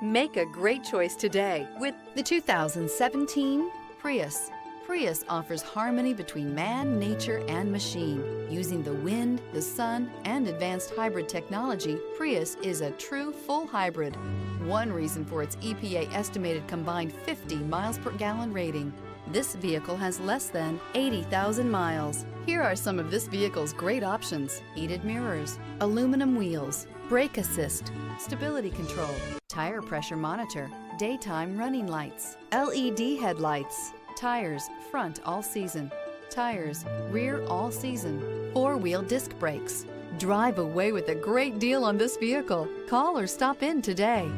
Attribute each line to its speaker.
Speaker 1: Make a great choice today with the 2017 Prius. Prius offers harmony between man, nature, and machine. Using the wind, the sun, and advanced hybrid technology, Prius is a true full hybrid. One reason for its EPA estimated combined 50 miles per gallon rating. This vehicle has less than 80,000 miles. Here are some of this vehicle's great options: heated mirrors, aluminum wheels, brake assist, stability control, tire pressure monitor, daytime running lights, LED headlights, tires front all season, tires rear all season, four-wheel disc brakes. Drive away with a great deal on this vehicle. Call or stop in today.